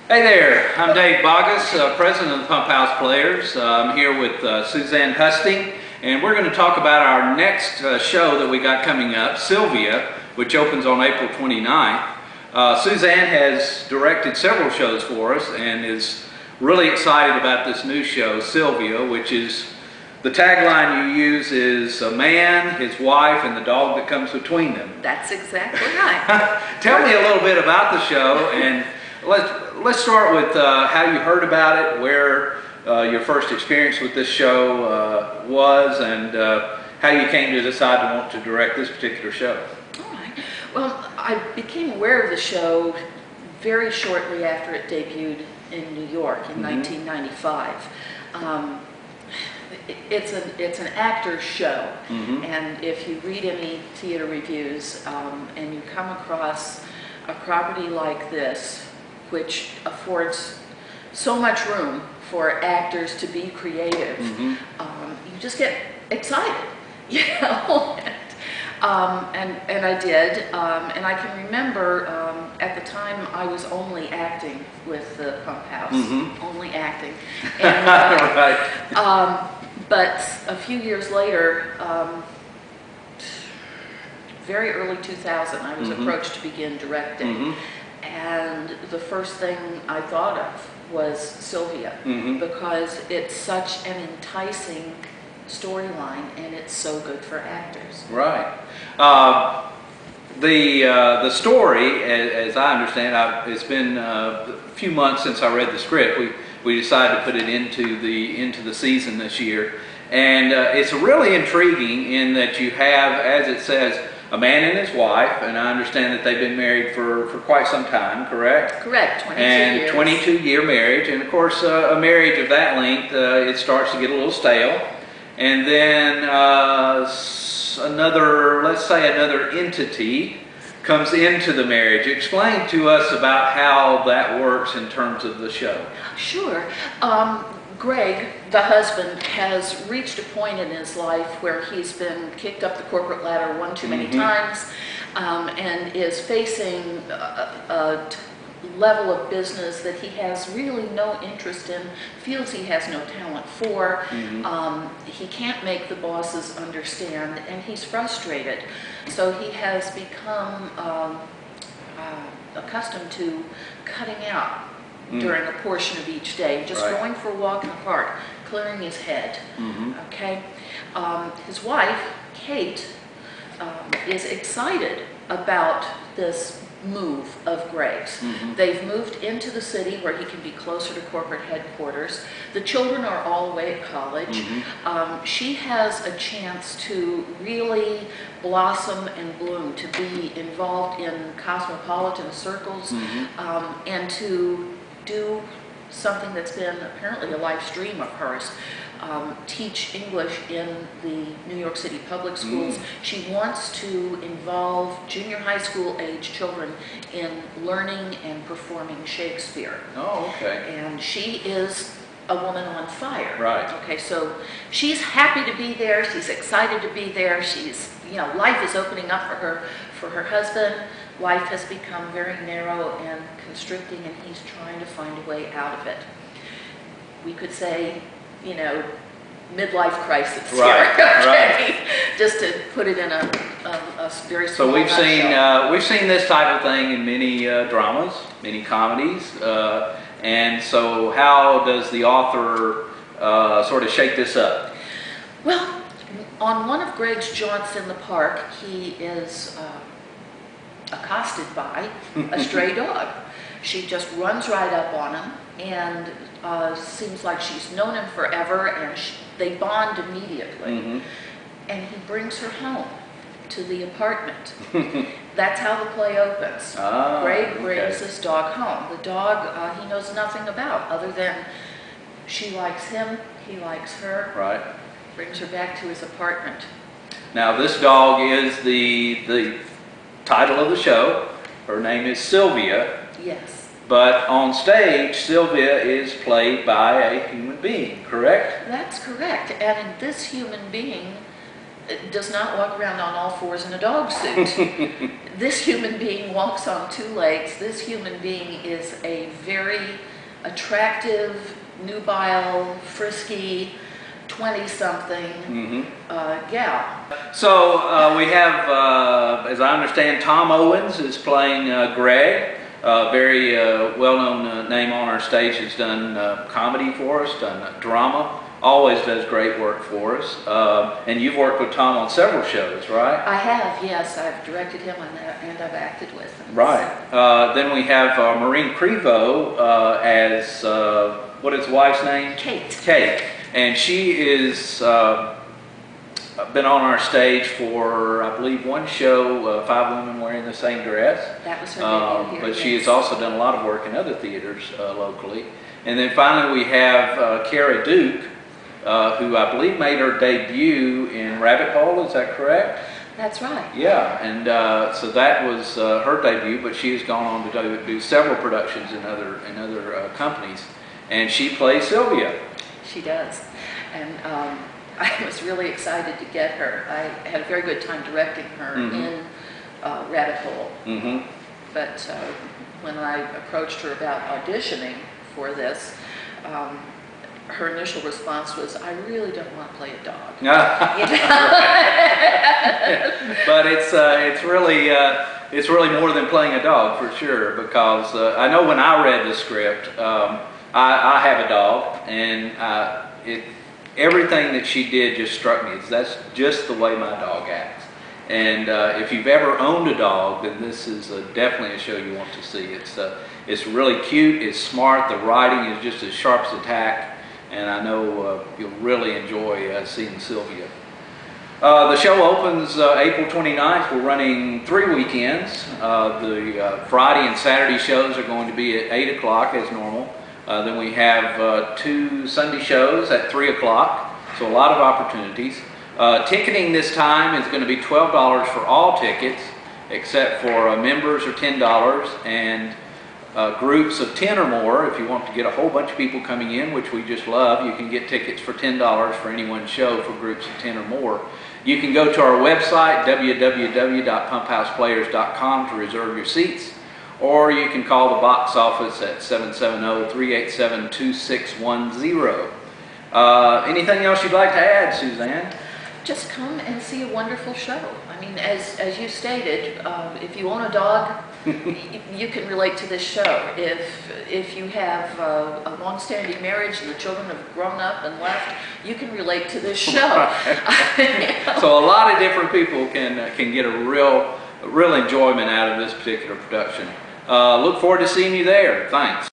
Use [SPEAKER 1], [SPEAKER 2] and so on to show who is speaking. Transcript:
[SPEAKER 1] Hey there, I'm Dave Boggess, president of the Pump House Players. I'm here with Suzanne Husting, and we're going to talk about our next show that we got coming up, SYLVIA, which opens on April 29th. Suzanne has directed several shows for us and is really excited about this new show, SYLVIA, which is, the tagline you use is a man, his wife, and the dog that comes between them.
[SPEAKER 2] That's exactly right.
[SPEAKER 1] Tell me a little bit about the show, and let's start with how you heard about it, where your first experience with this show was, and how you came to decide to want to direct this particular show.
[SPEAKER 2] All right. Well, I became aware of the show very shortly after it debuted in New York in 1995. It's an actor's show, and if you read any theater reviews and you come across a property like this, which affords so much room for actors to be creative, you just get excited, you know. And I did, and I can remember at the time I was only acting with the Pump House, only acting, and,
[SPEAKER 1] Right.
[SPEAKER 2] but a few years later, very early 2000, I was approached to begin directing. And the first thing I thought of was SYLVIA, because it's such an enticing storyline and it's so good for actors.
[SPEAKER 1] Right. The story, as I understand, it's been a few months since I read the script. We decided to put it into the season this year, and it's really intriguing in that you have, as it says, a man and his wife, and I understand that they've been married for quite some time, correct?
[SPEAKER 2] Correct, 22
[SPEAKER 1] and
[SPEAKER 2] years.
[SPEAKER 1] 22-year marriage, and of course a marriage of that length, it starts to get a little stale. And then let's say another entity comes into the marriage. Explain to us about how that works in terms of the show.
[SPEAKER 2] Sure. Greg, the husband, has reached a point in his life where he's been kicked up the corporate ladder one too many times, and is facing a level of business that he has really no interest in, feels he has no talent for. He can't make the bosses understand, and he's frustrated. So he has become accustomed to cutting out during a portion of each day, just going for a walk in the park, clearing his head. Okay, his wife, Kate, is excited about this move of Greg's. They've moved into the city where he can be closer to corporate headquarters. The children are all away at college. She has a chance to really blossom and bloom, to be involved in cosmopolitan circles, and to do something that's been apparently a life dream of hers. Teach English in the New York City public schools. She wants to involve junior high school age children in learning and performing Shakespeare.
[SPEAKER 1] Oh, okay.
[SPEAKER 2] And she is a woman on fire.
[SPEAKER 1] Right.
[SPEAKER 2] Okay, so she's happy to be there. She's excited to be there. She's, you know, life is opening up for her husband. Life has become very narrow and constricting, and he's trying to find a way out of it. We could say, you know, midlife crisis here, okay? Just to put it in a very small
[SPEAKER 1] So we've seen this type of thing in many dramas, many comedies, and so how does the author sort of shake this up?
[SPEAKER 2] Well, on one of Greg's jaunts in the park, he is accosted by a stray dog. She just runs right up on him, and seems like she's known him forever, and they bond immediately. And he brings her home to the apartment. That's how the play opens. Greg brings this dog home. The dog he knows nothing about, other than she likes him, he likes her.
[SPEAKER 1] Right.
[SPEAKER 2] Brings her back to his apartment.
[SPEAKER 1] Now this dog is the title of the show. Her name is SYLVIA.
[SPEAKER 2] Yes.
[SPEAKER 1] But on stage, SYLVIA is played by a human being, correct?
[SPEAKER 2] That's correct. And this human being does not walk around on all fours in a dog suit. this human being walks on two legs. This human being is a very attractive, nubile, frisky, 20-something gal.
[SPEAKER 1] So we have, as I understand, Tom Owens is playing Greg. Very well-known name on our stage. Has done comedy for us, done drama. Always does great work for us. And you've worked with Tom on several shows, right?
[SPEAKER 2] I have, yes. I've directed him on that, and I've acted with him.
[SPEAKER 1] Right. Then we have Maureen Krivo as, what is his wife's name?
[SPEAKER 2] Kate.
[SPEAKER 1] Kate. And she is been on our stage for, I believe, one show, 5 women wearing the same dress.
[SPEAKER 2] That was her debut here.
[SPEAKER 1] But she has also done a lot of work in other theaters locally. And then finally we have Cara Duke, who I believe made her debut in Rabbit Hole, is that correct?
[SPEAKER 2] That's right.
[SPEAKER 1] Yeah, and so that was her debut, but she has gone on to do several productions in other companies. And she plays Sylvia.
[SPEAKER 2] She does. And I was really excited to get her. I had a very good time directing her in Rabbit Hole. But when I approached her about auditioning for this, her initial response was, "I really don't want to play a dog."
[SPEAKER 1] But it's really more than playing a dog for sure, because I know when I read the script, I have a dog, and everything that she did just struck me. That's just the way my dog acts. And if you've ever owned a dog, then this is definitely a show you want to see. It's really cute, it's smart, the writing is just as sharp as a tack, and I know you'll really enjoy seeing Sylvia. The show opens April 29th. We're running 3 weekends. The Friday and Saturday shows are going to be at 8 o'clock as normal. Then we have 2 Sunday shows at 3 o'clock, so a lot of opportunities. Ticketing this time is going to be $12 for all tickets, except for members are $10, and groups of 10 or more, if you want to get a whole bunch of people coming in, which we just love, you can get tickets for $10 for any one show for groups of 10 or more. You can go to our website, www.pumphouseplayers.com, to reserve your seats, or you can call the box office at 770-387-2610. Anything else you'd like to add, Suzanne?
[SPEAKER 2] Just come and see a wonderful show. I mean, as you stated, if you own a dog, you can relate to this show. If you have a long-standing marriage and the children have grown up and left, you can relate to this show.
[SPEAKER 1] So a lot of different people can get a real enjoyment out of this particular production. Look forward to seeing you there. Thanks.